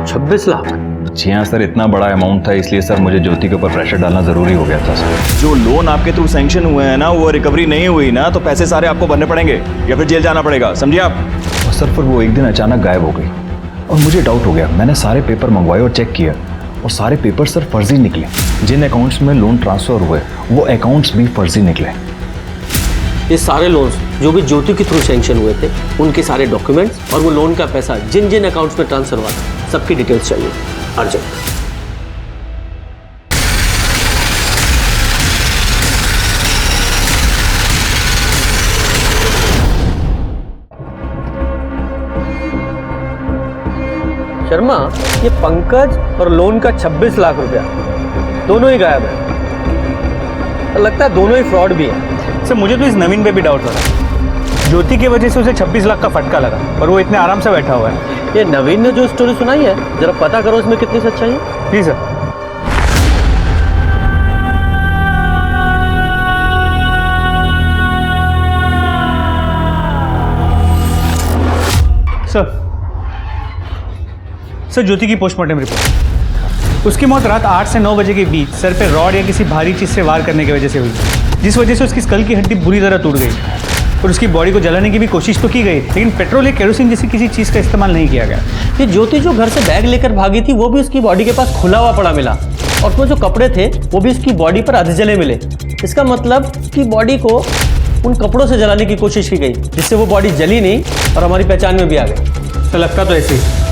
26 लाख? जी हाँ सर, इतना बड़ा अमाउंट था, इसलिए सर मुझे ज्योति के ऊपर प्रेशर डालना जरूरी हो गया था सर। जो लोन आपके थ्रू सैंक्शन हुए हैं ना, वो रिकवरी नहीं हुई ना, तो पैसे सारे आपको भरने पड़ेंगे या फिर जेल जाना पड़ेगा, समझिए आप। और सर फिर वो एक दिन अचानक गायब हो गई और मुझे डाउट हो गया। मैंने सारे पेपर मंगवाए और चेक किया, और सारे पेपर सर फर्जी निकले। जिन अकाउंट्स में लोन ट्रांसफर हुए वो अकाउंट्स भी फर्जी निकले। ये सारे लोन्स जो भी ज्योति के थ्रू सैंक्शन हुए थे उनके सारे डॉक्यूमेंट्स और वो लोन का पैसा जिन जिन अकाउंट्स में ट्रांसफर हुआ था सबकी डिटेल्स चाहिए अर्जेंट। शर्मा, ये पंकज और लोन का 26 लाख रुपया दोनों ही गायब है। लगता है दोनों ही फ्रॉड भी है। सर मुझे तो इस नवीन पे भी डाउट हो रहा है। ज्योति की वजह से उसे 26 लाख का फटका लगा और वो इतने आराम से बैठा हुआ है। ये नवीन ने जो स्टोरी सुनाई है जरा पता करो इसमें कितनी सच्चाई है। जी सर। सर ज्योति की पोस्टमार्टम रिपोर्ट। उसकी मौत रात 8 से 9 बजे के बीच सर पे रॉड या किसी भारी चीज से वार करने की वजह से हुई, जिस वजह से उसकी स्कल की हड्डी बुरी तरह टूट गई और उसकी बॉडी को जलाने की भी कोशिश तो की गई, लेकिन पेट्रोल या केरोसिन जैसी किसी चीज का इस्तेमाल नहीं किया गया। ये ज्योति जो घर से बैग लेकर भागी थी वो भी उसकी बॉडी के पास खुला हुआ पड़ा मिला और उसमें जो कपड़े थे वो भी उसकी बॉडी पर अधजले मिले। इसका मतलब कि बॉडी को उन कपड़ों से जलाने की कोशिश की गई जिससे वो बॉडी जली नहीं और हमारी पहचान में भी आ गई। तो लगता तो ऐसे ही।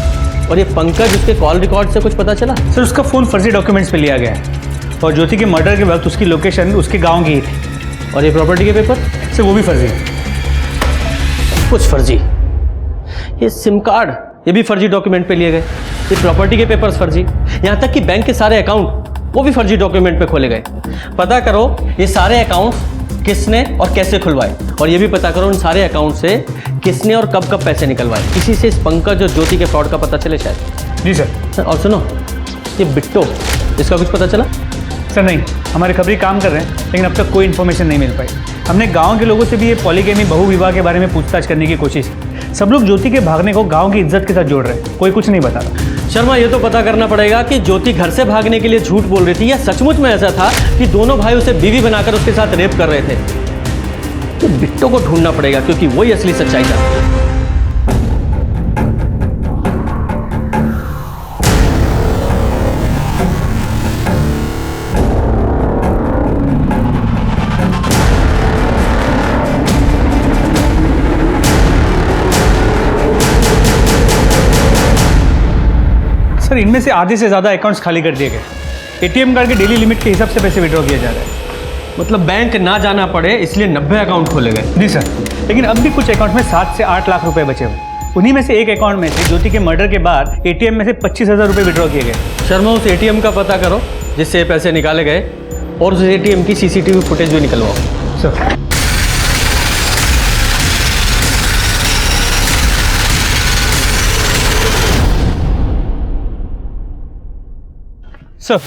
और ये पंकज, उसके कॉल रिकॉर्ड से कुछ पता चला? सर उसका फ़ोन फर्जी डॉक्यूमेंट्स पे लिया गया है और ज्योति के मर्डर के वक्त उसकी लोकेशन उसके गांव की ही थी। और ये प्रॉपर्टी के पेपर? सर वो भी फर्जी है। कुछ फर्जी। ये सिम कार्ड ये भी फर्जी डॉक्यूमेंट पे लिए गए, ये प्रॉपर्टी के पेपर्स फर्जी, यहाँ तक कि बैंक के सारे अकाउंट वो भी फर्जी डॉक्यूमेंट पे खोले गए। पता करो ये सारे अकाउंट किसने और कैसे खुलवाए और ये भी पता करो उन सारे अकाउंट से किसने और कब कब पैसे निकलवाए। इसी से इस पंकज और ज्योति के फ्रॉड का पता चले शायद। जी सर। और सुनो, ये बिट्टो, इसका कुछ पता चला? सर नहीं, हमारे खबरी काम कर रहे हैं लेकिन अब तक कोई इन्फॉर्मेशन नहीं मिल पाई। हमने गांव के लोगों से भी ये पॉलीगैमी बहु विवाह के बारे में पूछताछ करने की कोशिश की। सब लोग ज्योति के भागने को गांव की इज्जत के साथ जोड़ रहे हैं, कोई कुछ नहीं बता रहा। शर्मा, ये तो पता करना पड़ेगा कि ज्योति घर से भागने के लिए झूठ बोल रही थी या सचमुच में ऐसा था कि दोनों भाई उसे बीवी बनाकर उसके साथ रेप कर रहे थे। तो बिट्टो को ढूंढना पड़ेगा क्योंकि वही असली सच्चाई था। सर इनमें से आधे से ज़्यादा अकाउंट्स खाली कर दिए गए। एटीएम कार्ड के डेली लिमिट के हिसाब से पैसे विड्रॉ किया जा रहा है। मतलब बैंक ना जाना पड़े इसलिए 90 अकाउंट खोले गए? जी सर, लेकिन अब भी कुछ अकाउंट में 7 से 8 लाख रुपए बचे हुए। उन्हीं में से एक अकाउंट में से ज्योति के मर्डर के बाद एटीएम में से 25,000 रुपए विड्रॉ किए गए। शर्मा, उस एटीएम का पता करो जिससे पैसे निकाले गए और उस एटीएम की सीसीटीवी फुटेज भी निकलवाओ। सर सर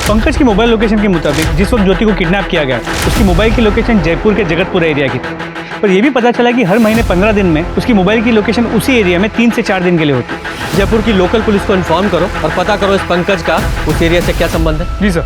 पंकज की मोबाइल लोकेशन के मुताबिक जिस वक्त ज्योति को किडनैप किया गया उसकी मोबाइल की लोकेशन जयपुर के जगतपुर एरिया की थी। पर यह भी पता चला कि हर महीने 15 दिन में उसकी मोबाइल की लोकेशन उसी एरिया में 3 से 4 दिन के लिए होती है। जयपुर की लोकल पुलिस को इन्फॉर्म करो और पता करो इस पंकज का उस एरिया से क्या संबंध है। जी सर।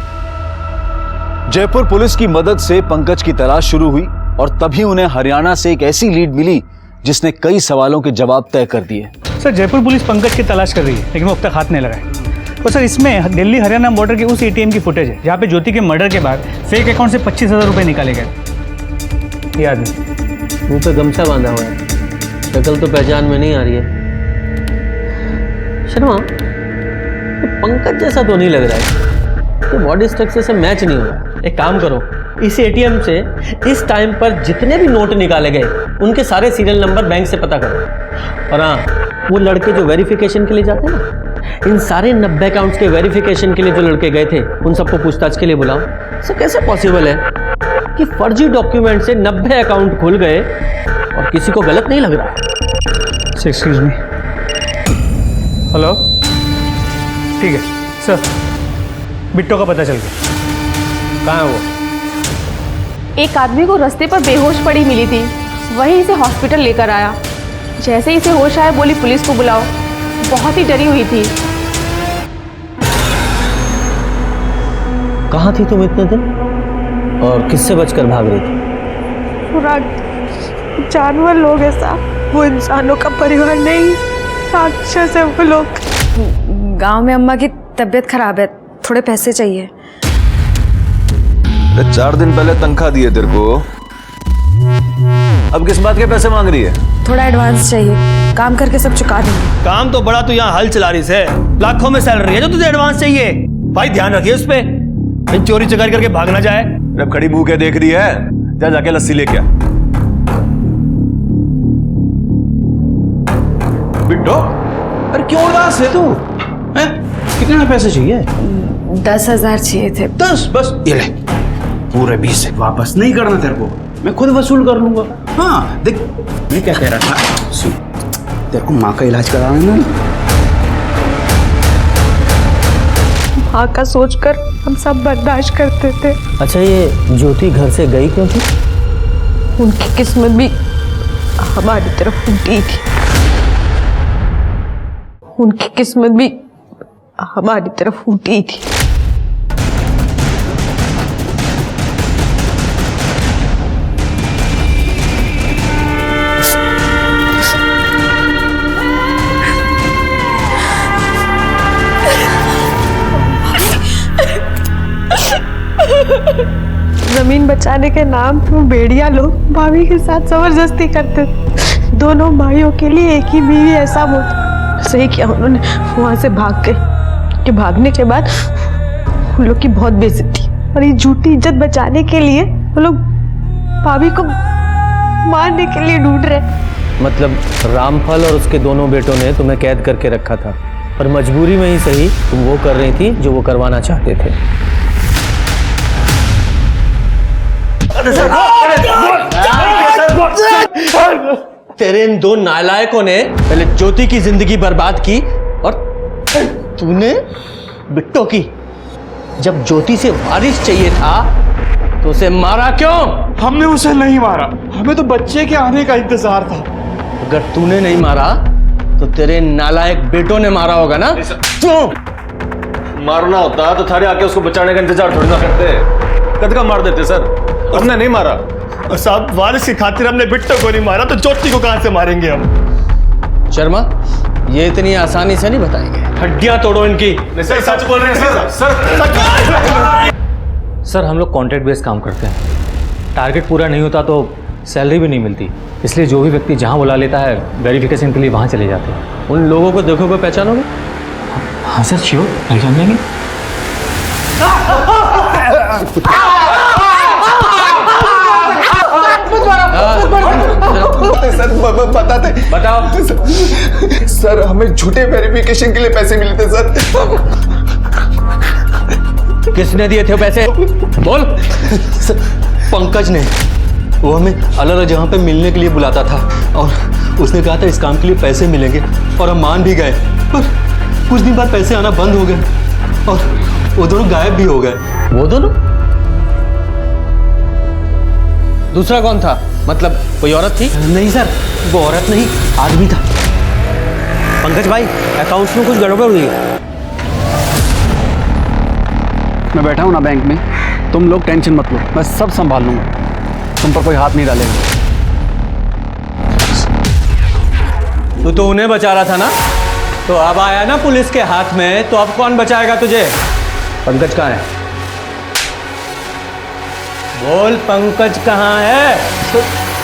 जयपुर पुलिस की मदद से पंकज की तलाश शुरू हुई और तभी उन्हें हरियाणा से एक ऐसी लीड मिली जिसने कई सवालों के जवाब तय कर दिए। सर जयपुर पुलिस पंकज की तलाश कर रही है लेकिन वो अब तक हाथ नहीं लगाए। और सर इसमें दिल्ली हरियाणा बॉर्डर के उस एटीएम की फुटेज है जहाँ पे ज्योति के मर्डर के बाद फेक अकाउंट से 25,000 रुपए निकाले गए। ये आदमी मुंह पे गमछा बांधा हुआ है, शक्ल तो पहचान में नहीं आ रही है। शर्मा, ये पंकज जैसा तो नहीं लग रहा है, ये बॉडी स्ट्रक्चर से मैच नहीं हो रहा। एक काम करो, इस एटीएम से इस टाइम पर जितने भी नोट निकाले गए उनके सारे सीरियल नंबर बैंक से पता करो। और हाँ, वो लड़के जो वेरिफिकेशन के लिए जाते हैं ना, इन सारे 90 अकाउंट्स के वेरिफिकेशन के लिए जो लड़के गए थे उन सबको पूछताछ के लिए बुलाओ। सर कैसे पॉसिबल है कि फर्जी डॉक्यूमेंट से 90 अकाउंट खुल गए और किसी को गलत नहीं लग रहा है? Excuse me. हेलो, ठीक है सर, बिट्टो का पता चल गया। कहाँ है वो? एक आदमी को रास्ते पर बेहोश पड़ी मिली थी, वहीं इसे हॉस्पिटल लेकर आया। जैसे ही इसे होश आया बोली पुलिस को बुलाओ। बहुत ही डरी हुई थी। कहाँ थी तुम इतने दिन और किससे बचकर भाग रही थी? पूरा जानवर लोग है साहब, वो इंसानों का परिवार नहीं, राक्षस है वो लोग। गांव में अम्मा की तबीयत खराब है, थोड़े पैसे चाहिए। 4 दिन पहले तनख्वाह दिए तेरे को, अब किस बात के पैसे मांग रही है? थोड़ा एडवांस चाहिए, काम करके सब चुका देंगे। काम तो बड़ा, तू यहाँ हल चला रही है, लाखों में सैलरी है जो तुझे एडवांस चाहिए। भाई ध्यान रखिए उस पे, कहीं चोरी चकारी करके भाग ना जाए। जब खड़ी मुंह के देख रही है, जा जाके लस्सी लेके आ। बिट्टो, अरे क्यों उदास है तू? हैं? कितने पैसे चाहिए? 10,000 चाहिए थे। 10 बस, ये ले। पूरे 20 वापस नहीं करना तेरे को, मैं खुद वसूल कर लूंगा। हाँ देख, मैं क्या कह रहा था, सुन, तेरे को माँ का इलाज कराना ना। माँ का सोचकर हम सब बर्दाश्त करते थे। अच्छा, ये ज्योति घर से गई क्यों थी? उनकी किस्मत भी हमारी तरफ उल्टी थी। उनकी किस्मत भी हमारी तरफ उल्टी थी। जमीन बचाने के नाम पर वो भेड़िया लोग भाभी के साथ जबरदस्ती करते थे। दोनों भाइयों के लिए एक ही बीवी ऐसा होता। सही किया उन्होंने वहां से भाग गए, कि भागने के बाद उन लोग की बहुत बेइज्जती, और ये झूठी इज्जत बचाने के लिए वो लोग भाभी को मारने के लिए ढूंढ रहे। मतलब रामफल और उसके दोनों बेटों ने तुम्हें कैद करके रखा था, पर मजबूरी में ही सही तुम वो कर रही थी जो वो करवाना चाहते थे। तेरे इन दो नालायकों ने पहले ज्योति की जिंदगी बर्बाद की और तूने बिट्टो की। जब ज्योति से वारिस चाहिए था तो उसे मारा क्यों? हमने उसे नहीं मारा, हमें तो बच्चे के आने का इंतजार था। अगर तूने नहीं मारा तो तेरे नालायक बेटों ने मारा होगा ना? क्यों? मारना होता तो थारे आके उसको बचाने का इंतजार थोड़ी ना करते, कद का मार देते सर। हमने नहीं मारा साहब, वारिस की खातिर हमने बिट्टो को नहीं मारा तो ज्योति को कहां से मारेंगे हम? शर्मा, ये इतनी आसानी से नहीं बताएंगे। हड्डियां तोड़ो इनकी। सर सच बोल रहे हैं सर। सर, हम लोग कॉन्ट्रैक्ट बेस्ड काम करते हैं। टारगेट पूरा नहीं होता तो सैलरी भी नहीं मिलती, इसलिए जो भी व्यक्ति जहां बुला लेता है वेरिफिकेशन के लिए वहां चले जाते हैं। उन लोगों को देखोगे पहचानोगे? हाँ सर, श्योर, पहचान लेंगे। सर बताते। बताओ। सर, हमें झूठे वेरिफिकेशन के लिए पैसे मिले थे सर। किसने दिए थे पैसे? बोल। पंकज ने। वो हमें अलग अलग जगह पे मिलने के लिए बुलाता था और उसने कहा था इस काम के लिए पैसे मिलेंगे, और हम मान भी गए। पर कुछ दिन बाद पैसे आना बंद हो गए और वो दोनों गायब भी हो गए। वो दोनों? दूसरा कौन था? मतलब कोई औरत थी? नहीं सर, वो औरत नहीं, आदमी था। पंकज भाई, अकाउंट्स में कुछ गड़बड़ हुई है। मैं बैठा हूँ ना बैंक में, तुम लोग टेंशन मत लो, मैं सब संभाल लूंगा, तुम पर कोई हाथ नहीं डालेगा। तू तो उन्हें बचा रहा था ना, तो अब आया ना पुलिस के हाथ में, तो अब कौन बचाएगा तुझे? पंकज कहाँ है? बोल, पंकज कहाँ है?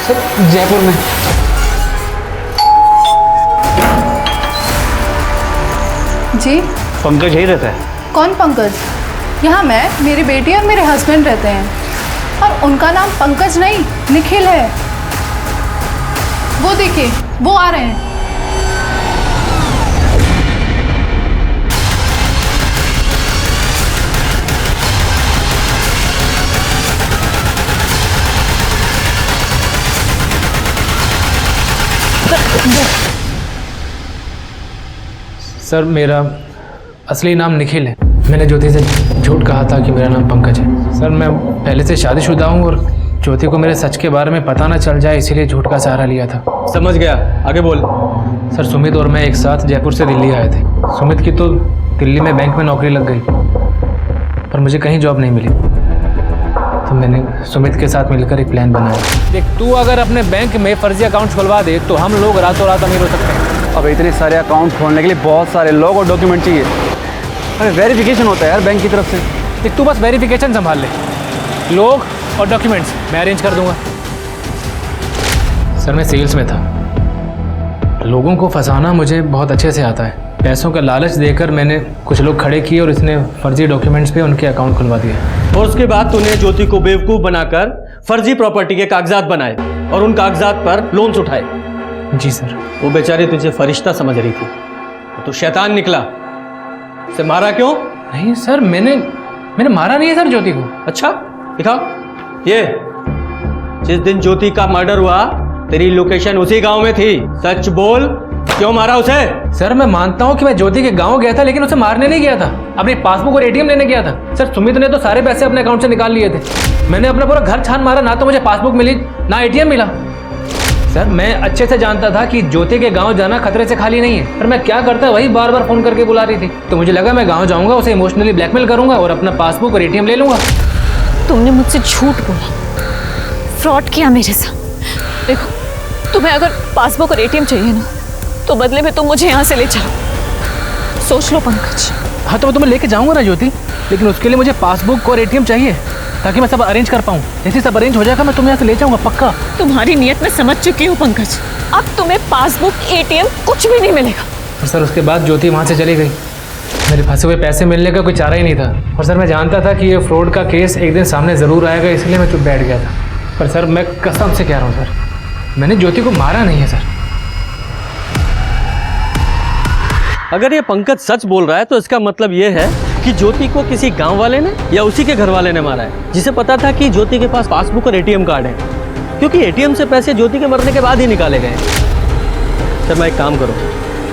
सर जयपुर में। जी पंकज यही रहता है। कौन पंकज? यहाँ मैं, मेरी बेटी और मेरे हस्बैंड रहते हैं, और उनका नाम पंकज नहीं निखिल है। वो देखिए, वो आ रहे हैं। सर, मेरा असली नाम निखिल है। मैंने ज्योति से झूठ कहा था कि मेरा नाम पंकज है। सर, मैं पहले से शादीशुदा हूँ और ज्योति को मेरे सच के बारे में पता ना चल जाए, इसीलिए झूठ का सहारा लिया था। समझ गया, आगे बोल। सर, सुमित और मैं एक साथ जयपुर से दिल्ली आए थे। सुमित की तो दिल्ली में बैंक में नौकरी लग गई, पर मुझे कहीं जॉब नहीं मिली, तो मैंने सुमित के साथ मिलकर एक प्लान बनाया। देख, तू अगर अपने बैंक में फर्जी अकाउंट खुलवा दे तो हम लोग रातों रात अमीर हो सकते हैं। अब इतने सारे अकाउंट खोलने के लिए बहुत सारे लोग और डॉक्यूमेंट चाहिए। अरे वेरिफिकेशन होता है यार बैंक की तरफ से। देख, तू बस वेरिफिकेशन संभाल ले, लोग और डॉक्यूमेंट्स मैं अरेंज कर दूंगा। सर मैं सेल्स में था। लोगों को फंसाना मुझे बहुत अच्छे से आता है। पैसों का लालच देकर मैंने कुछ लोग खड़े किए और इसने फर्जी डॉक्यूमेंट्स पे उनके अकाउंट खुलवा दिए। और उसके बाद तूने ज्योति को बेवकूफ बनाकर फर्जी प्रॉपर्टी के कागजात बनाए और उन कागजात पर लोन्स उठाए। जी सर। वो बेचारी तुझे फरिश्ता समझ रही थी, तो शैतान निकला। उसे मारा क्यों? नहीं सर, मैंने मारा नहीं है सर ज्योति को। अच्छा दिखाओ। ये जिस दिन ज्योति का मर्डर हुआ तेरी लोकेशन उसी गांव में थी, सच बोल, क्यों मारा उसे? सर मैं मानता हूँ कि मैं ज्योति के गांव गया था, लेकिन उसे मारने नहीं गया था, अपनी पासबुक और एटीएम लेने गया था। सर सुमित ने तो सारे पैसे अपने अकाउंट से निकाल लिए थे। मैंने अपना पूरा घर छान मारा, ना तो मुझे पासबुक मिली ना एटीएम मिला। सर मैं अच्छे से जानता था कि ज्योति के गांव जाना खतरे से खाली नहीं है, पर मैं क्या करता वही बार बार फोन करके बुला रही थी। तो मुझे लगा मैं गांव जाऊंगा, उसे इमोशनली ब्लैकमेल करूंगा और अपना पासबुक और एटीएम ले लूंगा। तुमने मुझसे झूठ बोला, फ्रॉड किया मेरे साथ। देखो तुम्हें अगर पासबुक और एटीएम चाहिए ना, तो बदले में तुम मुझे यहाँ से ले चलो। सोच लो पंकज। हाँ तो मैं तुम्हें लेके जाऊंगा ना ज्योति, लेकिन उसके लिए मुझे पासबुक और एटीएम चाहिए ताकि मैं सब अरेंज कर पाऊँ। जैसे सब अरेंज हो जाएगा मैं तुम्हें यहाँ से ले जाऊंगा पक्का। तुम्हारी नियत में समझ चुकी हूँ पंकज, अब तुम्हें पासबुक एटीएम कुछ भी नहीं मिलेगा। और सर उसके बाद ज्योति वहाँ से चली गई। मेरे फंसे हुए पैसे मिलने का कोई चारा ही नहीं था। और सर मैं जानता था कि ये फ्रॉड का केस एक दिन सामने ज़रूर आएगा, इसलिए मैं चुप बैठ गया था। पर सर मैं कसम से कह रहा हूँ सर, मैंने ज्योति को मारा नहीं है सर। अगर ये पंकज सच बोल रहा है तो इसका मतलब ये है कि ज्योति को किसी गांव वाले ने या उसी के घर वाले ने मारा है, जिसे पता था कि ज्योति के पास पासबुक और एटीएम कार्ड है, क्योंकि एटीएम से पैसे ज्योति के मरने के बाद ही निकाले गए। सर मैं एक काम करो,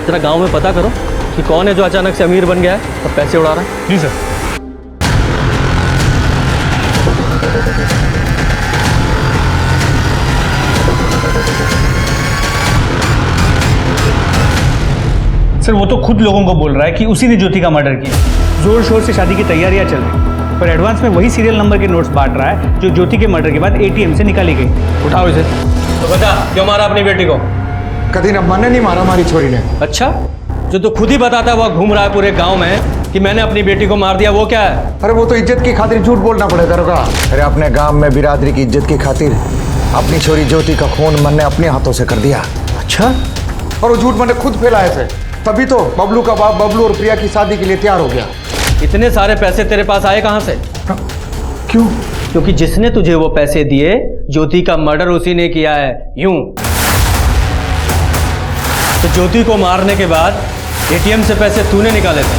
जरा गांव में पता करो कि कौन है जो अचानक से अमीर बन गया है और पैसे उड़ा रहा है। जी सर। सर वो तो खुद लोगों को बोल रहा है कि उसी ने ज्योति का मर्डर किया। जोर शोर से शादी की तैयारियां चल रही, पर एडवांस में वही सीरियल नंबर के नोट्स बांट रहा है जो ज्योति के मर्डर के बाद एटीएम से निकाली गई। उठाओ इसे। तो बता क्यों मारा अपनी बेटी को? कभी न मैंने नहीं मारा, हमारी छोरी ने। अच्छा, जो तो खुद ही बताता हुआ घूम रहा है पूरे गाँव में कि मैंने अपनी बेटी को मार दिया, वो क्या है? अरे वो तो इज्जत की खातिर झूठ बोलना पड़ेगा। रोका। अरे अपने गांव में बिरादरी की इज्जत की खातिर अपनी छोरी ज्योति का खून मैंने अपने हाथों से कर दिया। अच्छा। और वो झूठ मैंने खुद फैलाए थे, तभी तो बबलू का बाप बबलू और प्रिया की शादी के लिए तैयार हो गया। इतने सारे पैसे तेरे पास आए कहां से? क्यों? क्योंकि जिसने तुझे वो पैसे दिए ज्योति का मर्डर उसी ने किया है। यूं तो ज्योति को मारने के बाद एटीएम से पैसे तूने निकाले थे।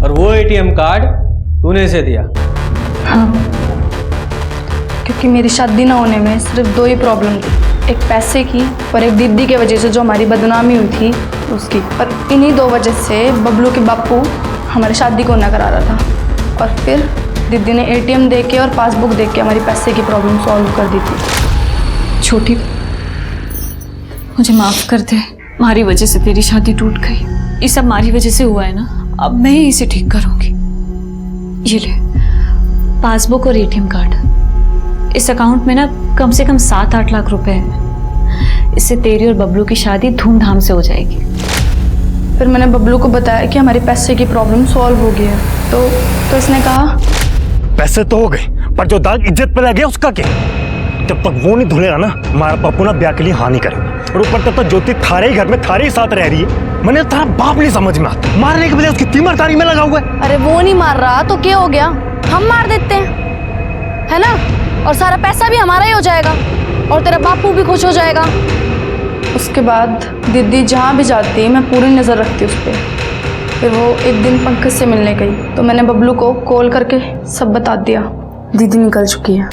और वो एटीएम कार्ड तूने इसे दिया। हाँ, क्योंकि मेरी शादी ना होने में सिर्फ दो ही प्रॉब्लम थी, एक पैसे की और एक दीदी की वजह से जो हमारी बदनामी हुई थी उसकी। और इन्हीं दो वजह से बबलू के बापू हमारी शादी को ना करा रहा था। और फिर दीदी ने एटीएम दे के और पासबुक दे के हमारी पैसे की प्रॉब्लम सॉल्व कर दी थी। छोटी, मुझे माफ कर दे, हमारी वजह से तेरी शादी टूट गई। ये सब हमारी वजह से हुआ है ना, अब मैं ही इसे ठीक करूंगी। ये ले पासबुक और एटीएम कार्ड। इस अकाउंट में ना कम से कम 7-8 लाख रुपए हैं। इससे तेरी और बबलू की शादी धूमधाम से हो जाएगी। फिर मैंने बबलू को बताया कि हमारी पैसे की प्रॉब्लम सॉल्व हो गई है, तो इसने कहा पैसे तो हो गए, पर जो दाग इज्जत पे लग गया उसका क्या? जब तक वो नहीं धुलेगा ना, हमारा पप्पू ना ब्याह के लिए हाँ नहीं करेगा। और ऊपर तक तो ज्योति थारे ही घर में थारे ही साथ रह रही है। मैंने तेरा बाप नहीं समझ में आता, मारने के बजाय उसकी तीमरदारी में लगा हुआ है। अरे वो नहीं मार रहा तो क्या हो गया, हम मार देते हैं, है ना? और सारा पैसा भी हमारा ही हो जाएगा और तेरा बापू भी खुश हो जाएगा। उसके बाद दीदी जहाँ भी जाती मैं पूरी नज़र रखती उस पर। फिर वो एक दिन पंकज से मिलने गई तो मैंने बबलू को कॉल करके सब बता दिया, दीदी निकल चुकी है।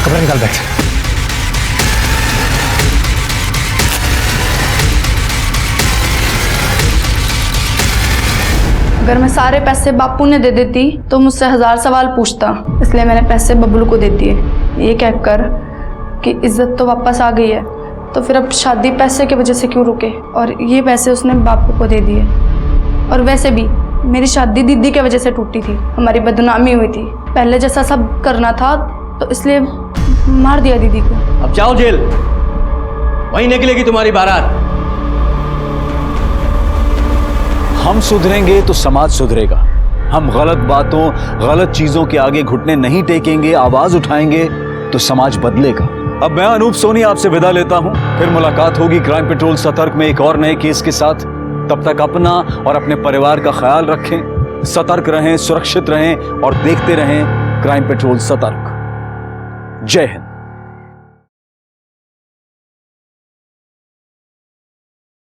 कपड़ा निकाल बैठ। अगर मैं सारे पैसे बापू ने दे देती तो मुझसे 1000 सवाल पूछता, इसलिए मैंने पैसे बबलू को दे दिए, ये कहकर कि इज्जत तो वापस आ गई है, तो फिर अब शादी पैसे की वजह से क्यों रुके। और ये पैसे उसने बापू को दे दिए। और वैसे भी मेरी शादी दीदी की वजह से टूटी थी, हमारी बदनामी हुई थी, पहले जैसा सब करना था, तो इसलिए मार दिया दीदी को। अब जाओ जेल। वहीं निकलेगी तुम्हारी बारात। हम सुधरेंगे तो समाज सुधरेगा। हम गलत बातों, गलत चीजों के आगे घुटने नहीं टेकेंगे, आवाज उठाएंगे तो समाज बदलेगा। अब मैं अनूप सोनी आपसे विदा लेता हूं। फिर मुलाकात होगी क्राइम पेट्रोल सतर्क में एक और नए केस के साथ। तब तक अपना और अपने परिवार का ख्याल रखें, सतर्क रहें, सुरक्षित रहें और देखते रहें क्राइम पेट्रोल सतर्क। जय हिंद।